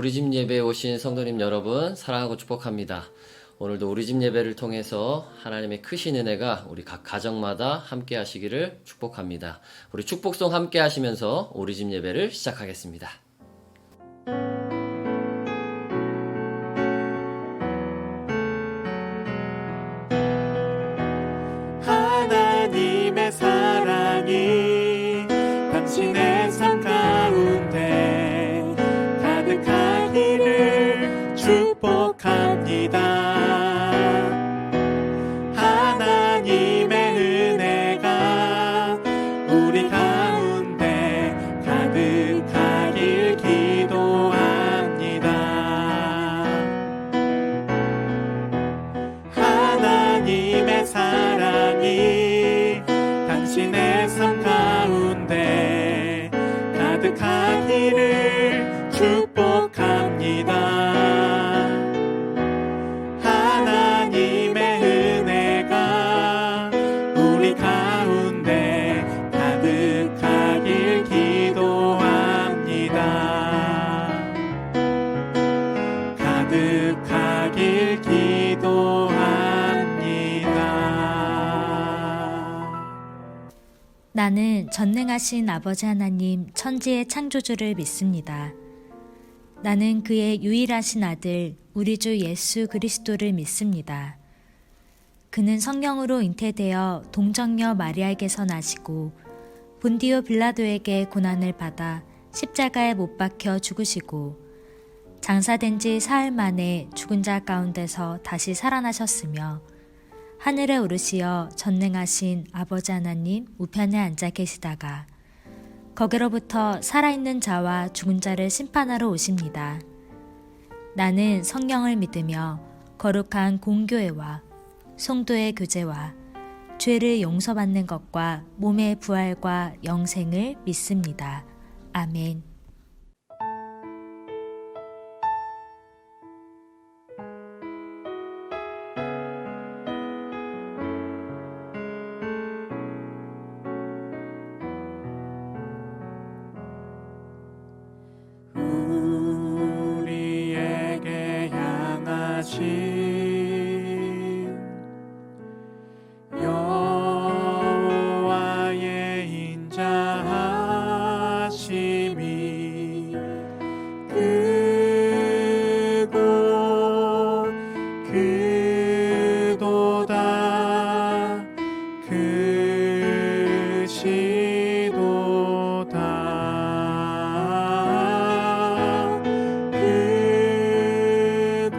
우리 집 예배에 오신 성도님 여러분 사랑하고 축복합니다. 오늘도 우리 집 예배를 통해서 하나님의 크신 은혜가 우리 각 가정마다 함께 하시기를 축복합니다. 우리 축복송 함께 하시면서 우리 집 예배를 시작하겠습니다. 하나님의 사랑이 당신의 삶 가운데 가득하기를 축복합니다. 하나님의 은혜가 우리 가운데 가득하길 기도합니다. 하나님의 사랑이 당신의 삶 가운데 가득하기를 축복합니다. 하나님의 은혜가 우리 가운데 가득하길 기도합니다. 가득하길 기도합니다. 나는 전능하신 아버지 하나님 천지의 창조주를 믿습니다. 나는 그의 유일하신 아들 우리 주 예수 그리스도를 믿습니다. 그는 성령으로 잉태되어 동정녀 마리아에게서 나시고 본디오 빌라도에게 고난을 받아 십자가에 못 박혀 죽으시고 장사된 지 사흘 만에 죽은 자 가운데서 다시 살아나셨으며 하늘에 오르시어 전능하신 아버지 하나님 우편에 앉아 계시다가 거기로부터 살아있는 자와 죽은 자를 심판하러 오십니다. 나는 성령을 믿으며 거룩한 공교회와 성도의 교제와 죄를 용서받는 것과 몸의 부활과 영생을 믿습니다. 아멘. 우리에게 향하신 여호와의 인자하심이 크고 크도다 크시도다 크고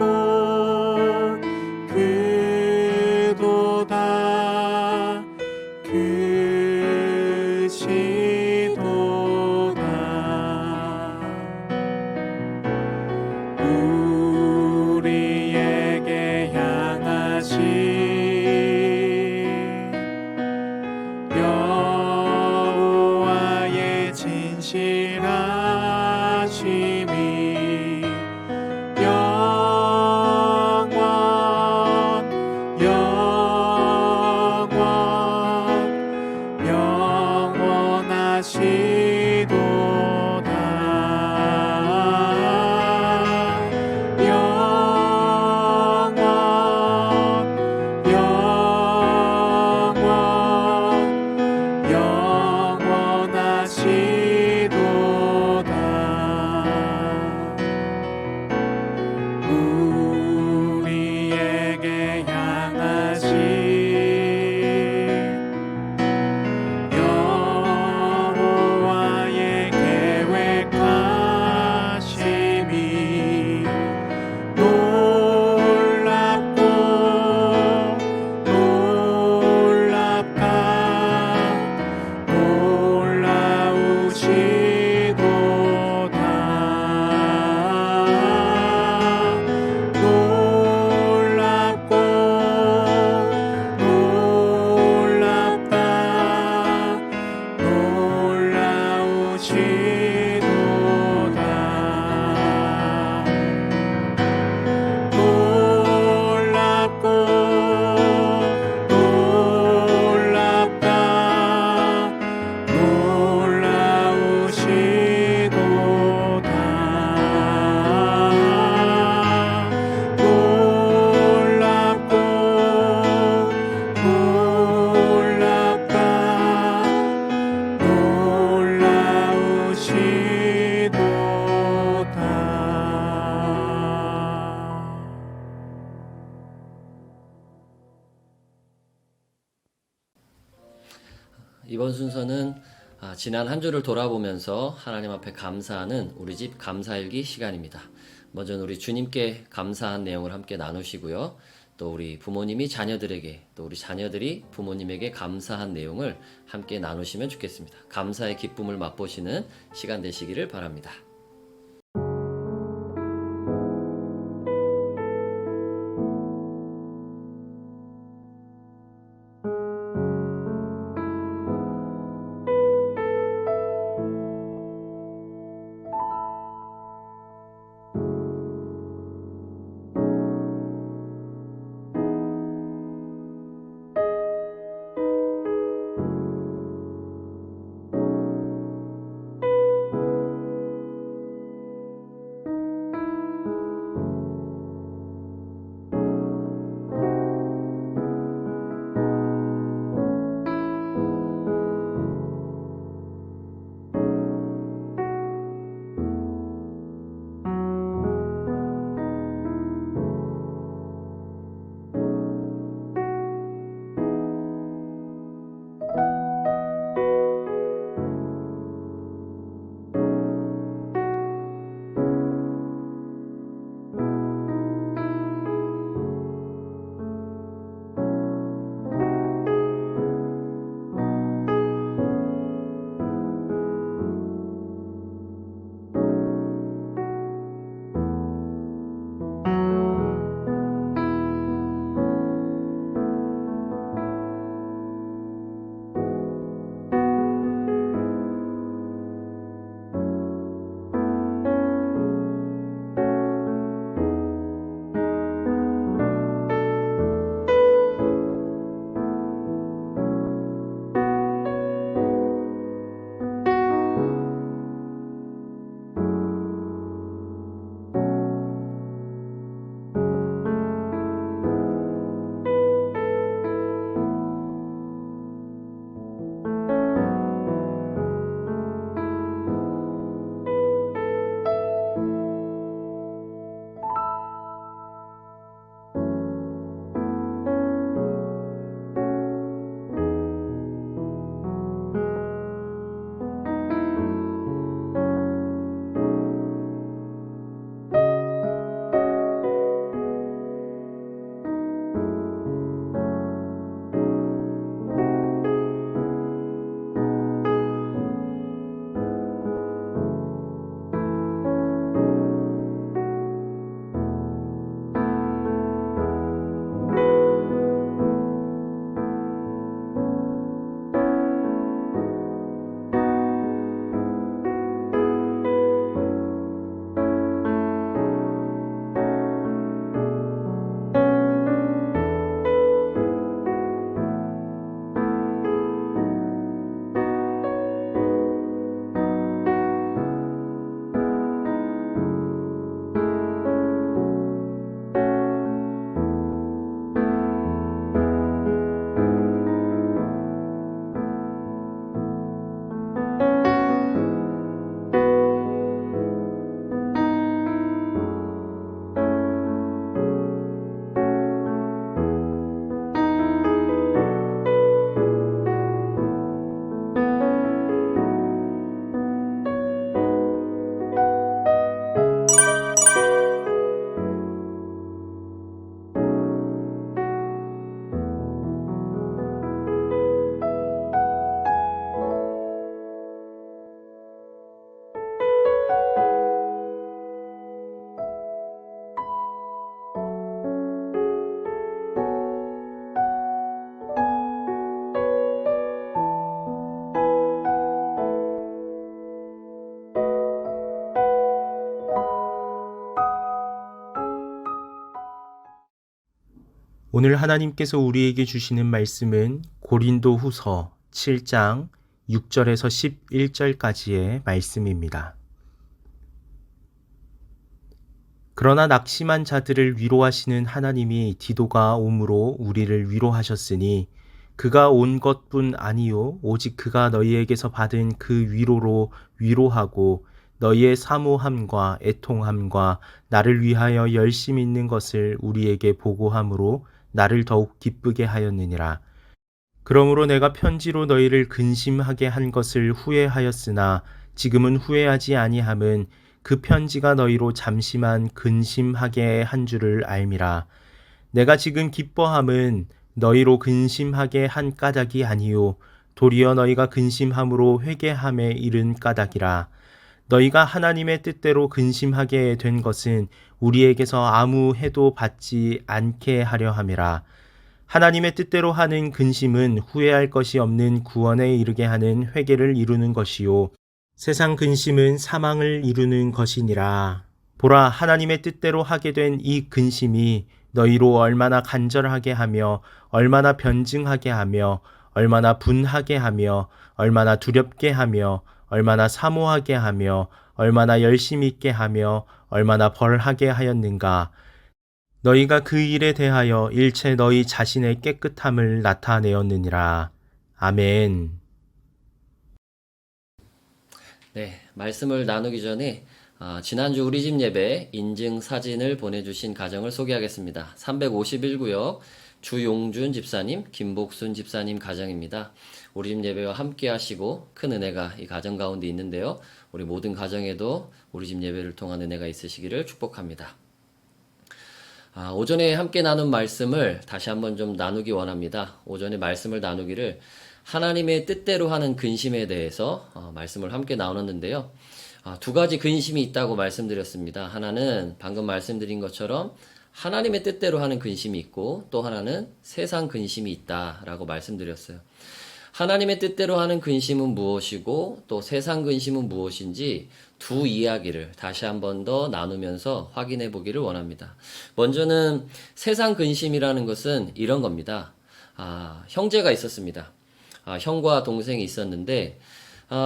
이번 순서는 지난 한 주를 돌아보면서 하나님 앞에 감사하는 우리 집 감사일기 시간입니다. 먼저 우리 주님께 감사한 내용을 함께 나누시고요. 또 우리 부모님이 자녀들에게, 또 우리 자녀들이 부모님에게 감사한 내용을 함께 나누시면 좋겠습니다. 감사의 기쁨을 맛보시는 시간 되시기를 바랍니다. 오늘 하나님께서 우리에게 주시는 말씀은 고린도 후서 7장 6절에서 11절까지의 말씀입니다. 그러나 낙심한 자들을 위로하시는 하나님이 디도가 오므로 우리를 위로하셨으니 그가 온 것뿐 아니요 오직 그가 너희에게서 받은 그 위로로 위로하고 너희의 사모함과 애통함과 나를 위하여 열심 있는 것을 우리에게 보고함으로 나를 더욱 기쁘게 하였느니라. 그러므로 내가 편지로 너희를 근심하게 한 것을 후회하였으나 지금은 후회하지 아니함은 그 편지가 너희로 잠시만 근심하게 한 줄을 알미라. 내가 지금 기뻐함은 너희로 근심하게 한 까닭이 아니요 도리어 너희가 근심함으로 회개함에 이른 까닭이라. 너희가 하나님의 뜻대로 근심하게 된 것은 우리에게서 아무 해도 받지 않게 하려 함이라. 하나님의 뜻대로 하는 근심은 후회할 것이 없는 구원에 이르게 하는 회개를 이루는 것이요 세상 근심은 사망을 이루는 것이니라. 보라, 하나님의 뜻대로 하게 된 이 근심이 너희로 얼마나 간절하게 하며 얼마나 변증하게 하며 얼마나 분하게 하며 얼마나 두렵게 하며 얼마나 사모하게 하며 얼마나 열심 있게 하며 얼마나 벌하게 하였는가. 너희가 그 일에 대하여 일체 너희 자신의 깨끗함을 나타내었느니라. 아멘. 네, 말씀을 나누기 전에 지난주 우리 집 예배 인증 사진을 보내주신 가정을 소개하겠습니다. 351구역 주용준 집사님, 김복순 집사님 가정입니다. 우리 집 예배와 함께 하시고 큰 은혜가 이 가정 가운데 있는데요. 우리 모든 가정에도 우리 집 예배를 통한 은혜가 있으시기를 축복합니다. 오전에 함께 나눈 말씀을 다시 한번 좀 나누기 원합니다. 오전에 말씀을 나누기를 하나님의 뜻대로 하는 근심에 대해서 말씀을 함께 나눴는데요. 두 가지 근심이 있다고 말씀드렸습니다. 하나는 방금 말씀드린 것처럼 하나님의 뜻대로 하는 근심이 있고 또 하나는 세상 근심이 있다라고 말씀드렸어요. 하나님의 뜻대로 하는 근심은 무엇이고 또 세상 근심은 무엇인지 두 이야기를 다시 한 번 더 나누면서 확인해 보기를 원합니다. 먼저는 세상 근심이라는 것은 이런 겁니다. 형제가 있었습니다. 형과 동생이 있었는데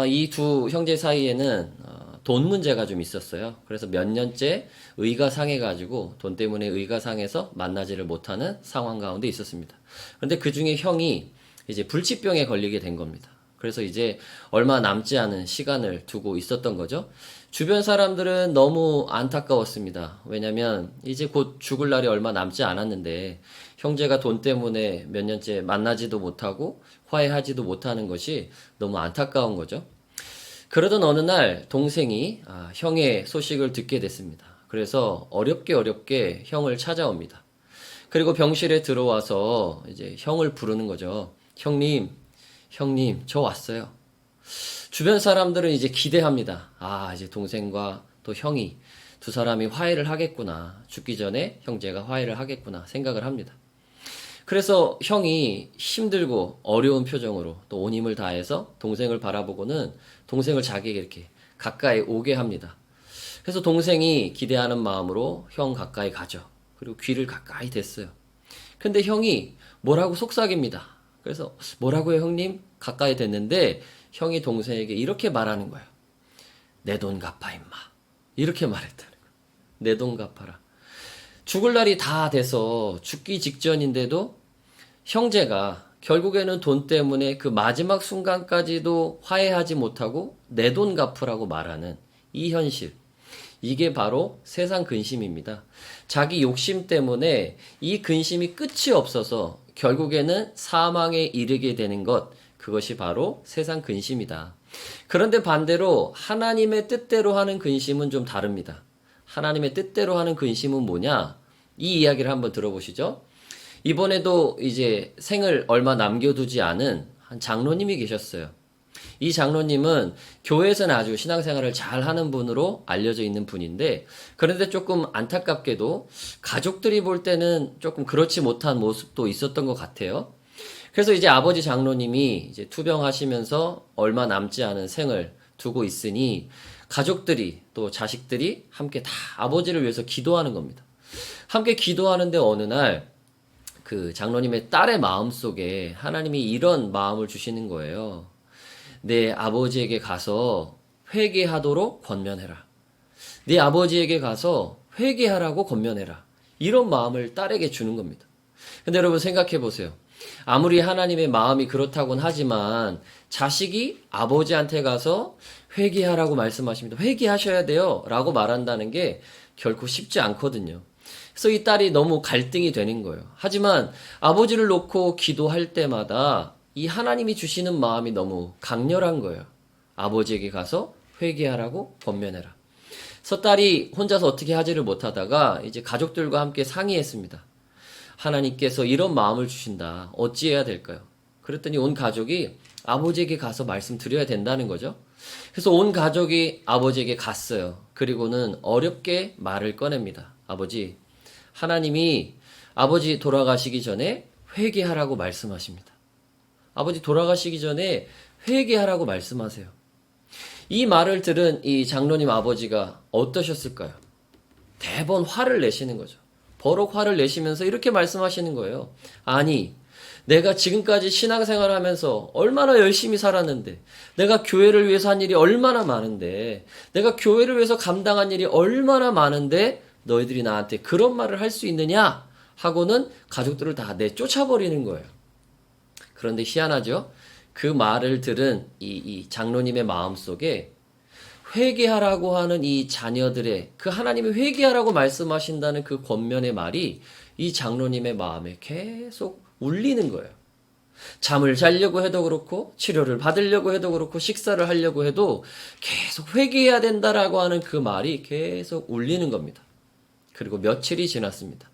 이 두 형제 사이에는 돈 문제가 좀 있었어요. 그래서 몇 년째 의가 상해가지고 돈 때문에 의가 상해서 만나지를 못하는 상황 가운데 있었습니다. 그런데 그 중에 형이 이제 불치병에 걸리게 된 겁니다. 그래서 이제 얼마 남지 않은 시간을 두고 있었던 거죠. 주변 사람들은 너무 안타까웠습니다. 왜냐면 이제 곧 죽을 날이 얼마 남지 않았는데 형제가 돈 때문에 몇 년째 만나지도 못하고 화해하지도 못하는 것이 너무 안타까운 거죠. 그러던 어느 날 동생이 형의 소식을 듣게 됐습니다. 그래서 어렵게 형을 찾아옵니다. 그리고 병실에 들어와서 이제 형을 부르는 거죠. 형님, 저 왔어요. 주변 사람들은 이제 기대합니다. 이제 동생과 또 형이 두 사람이 화해를 하겠구나. 죽기 전에 형제가 화해를 하겠구나 생각을 합니다. 그래서 형이 힘들고 어려운 표정으로 또 온 힘을 다해서 동생을 바라보고는 동생을 자기에게 이렇게 가까이 오게 합니다. 그래서 동생이 기대하는 마음으로 형 가까이 가죠. 그리고 귀를 가까이 댔어요. 근데 형이 뭐라고 속삭입니다. 그래서 뭐라고요 형님? 가까이 됐는데 형이 동생에게 이렇게 말하는 거예요. 내 돈 갚아 임마. 이렇게 말했다는 거예요. 내 돈 갚아라. 죽을 날이 다 돼서 죽기 직전인데도 형제가 결국에는 돈 때문에 그 마지막 순간까지도 화해하지 못하고 내 돈 갚으라고 말하는 이 현실. 이게 바로 세상 근심입니다. 자기 욕심 때문에 이 근심이 끝이 없어서 결국에는 사망에 이르게 되는 것, 그것이 바로 세상 근심이다. 그런데 반대로 하나님의 뜻대로 하는 근심은 좀 다릅니다. 하나님의 뜻대로 하는 근심은 뭐냐? 이 이야기를 한번 들어보시죠. 이번에도 이제 생을 얼마 남겨두지 않은 한 장로님이 계셨어요. 이 장로님은 교회에서는 아주 신앙생활을 잘 하는 분으로 알려져 있는 분인데, 그런데 조금 안타깝게도 가족들이 볼 때는 조금 그렇지 못한 모습도 있었던 것 같아요. 그래서 이제 아버지 장로님이 이제 투병하시면서 얼마 남지 않은 생을 두고 있으니 가족들이 또 자식들이 함께 다 아버지를 위해서 기도하는 겁니다. 함께 기도하는데 어느 날 그 장로님의 딸의 마음속에 하나님이 이런 마음을 주시는 거예요. 내 아버지에게 가서 회개하도록 권면해라. 네 아버지에게 가서 회개하라고 권면해라. 이런 마음을 딸에게 주는 겁니다. 근데 여러분 생각해 보세요. 아무리 하나님의 마음이 그렇다곤 하지만 자식이 아버지한테 가서 회개하라고 말씀하십니다. 회개하셔야 돼요. 라고 말한다는 게 결코 쉽지 않거든요. 그래서 이 딸이 너무 갈등이 되는 거예요. 하지만 아버지를 놓고 기도할 때마다 이 하나님이 주시는 마음이 너무 강렬한 거예요. 아버지에게 가서 회개하라고 권면해라. 섣달이 혼자서 어떻게 하지를 못하다가 이제 가족들과 함께 상의했습니다. 하나님께서 이런 마음을 주신다. 어찌해야 될까요? 그랬더니 온 가족이 아버지에게 가서 말씀드려야 된다는 거죠. 그래서 온 가족이 아버지에게 갔어요. 그리고는 어렵게 말을 꺼냅니다. 아버지, 하나님이 아버지 돌아가시기 전에 회개하라고 말씀하십니다. 아버지 돌아가시기 전에 회개하라고 말씀하세요. 이 말을 들은 이 장로님 아버지가 어떠셨을까요? 대번 화를 내시는 거죠. 버럭 화를 내시면서 이렇게 말씀하시는 거예요. 아니, 내가 지금까지 신앙생활을 하면서 얼마나 열심히 살았는데, 내가 교회를 위해서 한 일이 얼마나 많은데, 내가 교회를 위해서 감당한 일이 얼마나 많은데, 너희들이 나한테 그런 말을 할 수 있느냐? 하고는 가족들을 다 내쫓아버리는 거예요. 그런데 희한하죠? 그 말을 들은 이 장로님의 마음 속에 회개하라고 하는 이 자녀들의 그 하나님이 회개하라고 말씀하신다는 그 권면의 말이 이 장로님의 마음에 계속 울리는 거예요. 잠을 자려고 해도 그렇고 치료를 받으려고 해도 그렇고 식사를 하려고 해도 계속 회개해야 된다라고 하는 그 말이 계속 울리는 겁니다. 그리고 며칠이 지났습니다.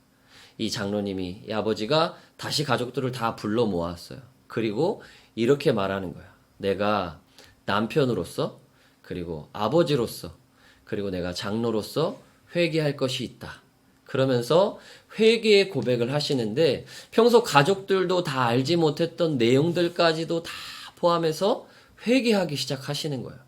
이 장로님이 이 아버지가 다시 가족들을 다 불러 모았어요. 그리고 이렇게 말하는 거야. 내가 남편으로서 그리고 아버지로서 그리고 내가 장로로서 회개할 것이 있다. 그러면서 회개의 고백을 하시는데 평소 가족들도 다 알지 못했던 내용들까지도 다 포함해서 회개하기 시작하시는 거예요.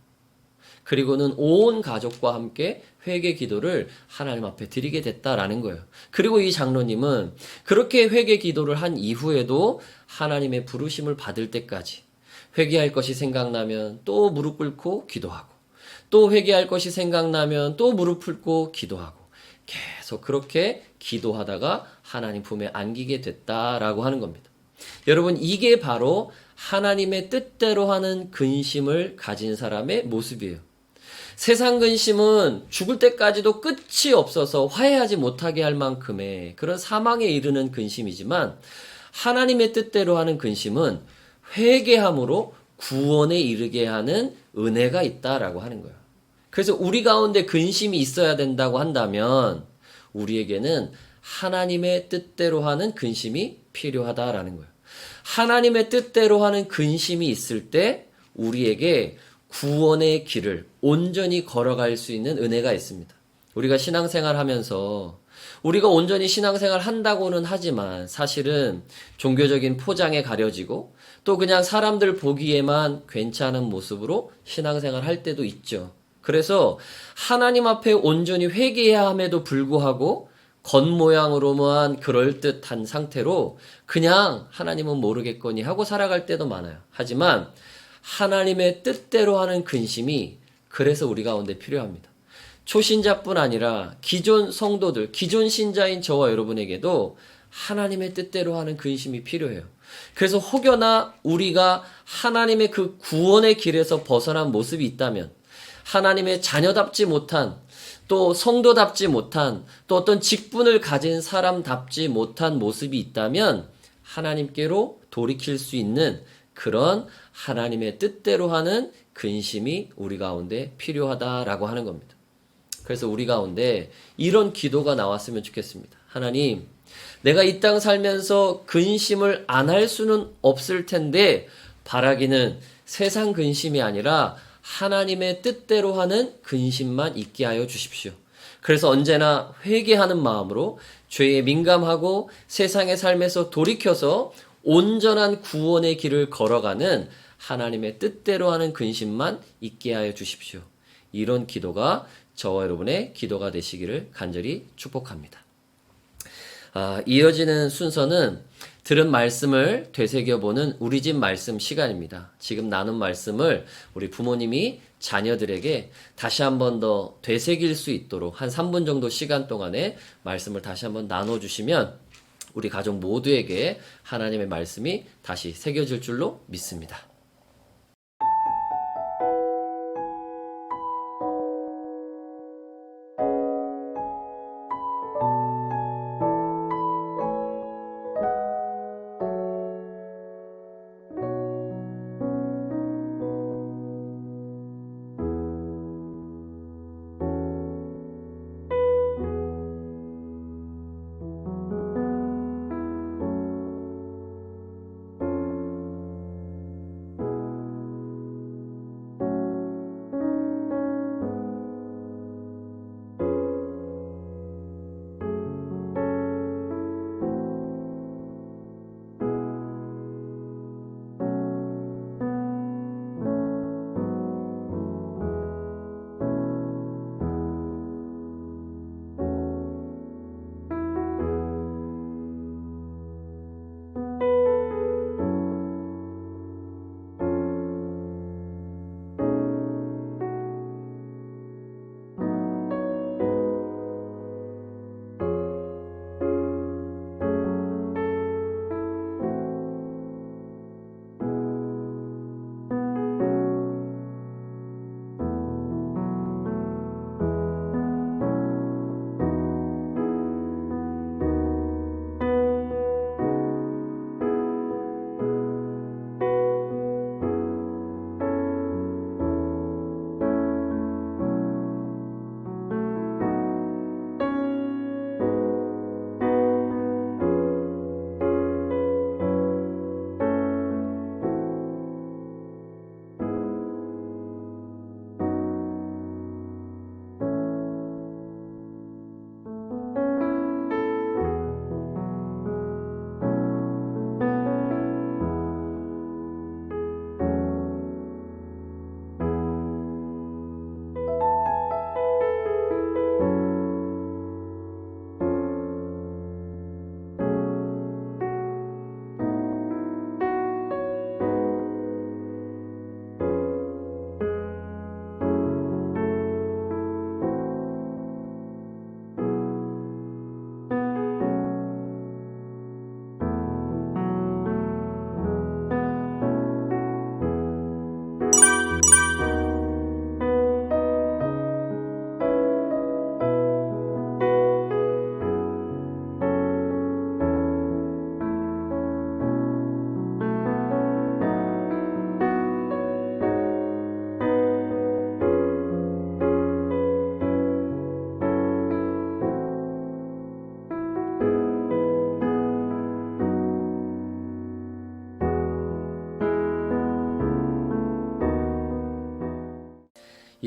그리고는 온 가족과 함께 회개 기도를 하나님 앞에 드리게 됐다라는 거예요. 그리고 이 장로님은 그렇게 회개 기도를 한 이후에도 하나님의 부르심을 받을 때까지 회개할 것이 생각나면 또 무릎 꿇고 기도하고 또 회개할 것이 생각나면 또 무릎 꿇고 기도하고 계속 그렇게 기도하다가 하나님 품에 안기게 됐다라고 하는 겁니다. 여러분, 이게 바로 하나님의 뜻대로 하는 근심을 가진 사람의 모습이에요. 세상 근심은 죽을 때까지도 끝이 없어서 화해하지 못하게 할 만큼의 그런 사망에 이르는 근심이지만 하나님의 뜻대로 하는 근심은 회개함으로 구원에 이르게 하는 은혜가 있다라고 하는 거예요. 그래서 우리 가운데 근심이 있어야 된다고 한다면 우리에게는 하나님의 뜻대로 하는 근심이 필요하다라는 거예요. 하나님의 뜻대로 하는 근심이 있을 때 우리에게 구원의 길을 온전히 걸어갈 수 있는 은혜가 있습니다. 우리가 신앙생활 하면서 우리가 온전히 신앙생활 한다고는 하지만 사실은 종교적인 포장에 가려지고 또 그냥 사람들 보기에만 괜찮은 모습으로 신앙생활 할 때도 있죠. 그래서 하나님 앞에 온전히 회개해야 함에도 불구하고 겉모양으로만 그럴듯한 상태로 그냥 하나님은 모르겠거니 하고 살아갈 때도 많아요. 하지만 하나님의 뜻대로 하는 근심이 그래서 우리 가운데 필요합니다. 초신자뿐 아니라 기존 성도들, 기존 신자인 저와 여러분에게도 하나님의 뜻대로 하는 근심이 필요해요. 그래서 혹여나 우리가 하나님의 그 구원의 길에서 벗어난 모습이 있다면 하나님의 자녀답지 못한 또 성도답지 못한 또 어떤 직분을 가진 사람답지 못한 모습이 있다면 하나님께로 돌이킬 수 있는 그런 하나님의 뜻대로 하는 근심이 우리 가운데 필요하다라고 하는 겁니다. 그래서 우리 가운데 이런 기도가 나왔으면 좋겠습니다. 하나님, 내가 이 땅 살면서 근심을 안 할 수는 없을 텐데 바라기는 세상 근심이 아니라 하나님의 뜻대로 하는 근심만 있게 하여 주십시오. 그래서 언제나 회개하는 마음으로 죄에 민감하고 세상의 삶에서 돌이켜서 온전한 구원의 길을 걸어가는 하나님의 뜻대로 하는 근심만 있게 하여 주십시오. 이런 기도가 저와 여러분의 기도가 되시기를 간절히 축복합니다. 이어지는 순서는 들은 말씀을 되새겨보는 우리 집 말씀 시간입니다. 지금 나눈 말씀을 우리 부모님이 자녀들에게 다시 한 번 더 되새길 수 있도록 한 3분 정도 시간 동안에 말씀을 다시 한번 나눠주시면 우리 가족 모두에게 하나님의 말씀이 다시 새겨질 줄로 믿습니다.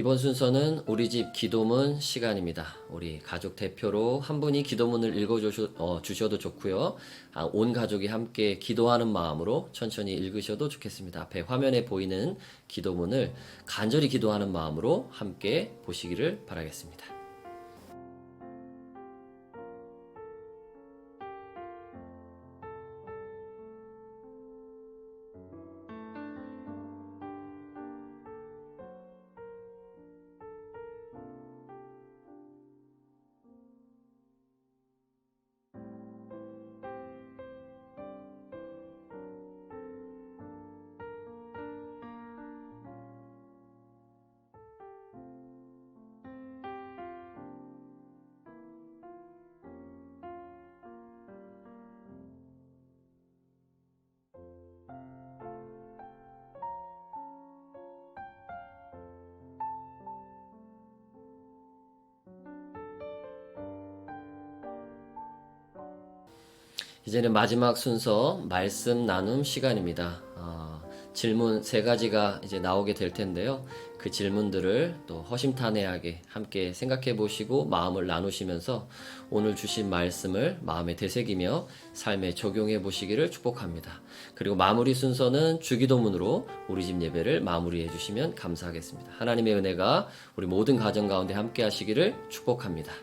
이번 순서는 우리 집 기도문 시간입니다. 우리 가족 대표로 한 분이 기도문을 주셔도 좋고요. 온 가족이 함께 기도하는 마음으로 천천히 읽으셔도 좋겠습니다. 앞에 화면에 보이는 기도문을 간절히 기도하는 마음으로 함께 보시기를 바라겠습니다. 이제는 마지막 순서 말씀 나눔 시간입니다. 질문 3가지가 이제 나오게 될 텐데요. 그 질문들을 또 허심탄회하게 함께 생각해 보시고 마음을 나누시면서 오늘 주신 말씀을 마음에 되새기며 삶에 적용해 보시기를 축복합니다. 그리고 마무리 순서는 주기도문으로 우리 집 예배를 마무리해 주시면 감사하겠습니다. 하나님의 은혜가 우리 모든 가정 가운데 함께 하시기를 축복합니다.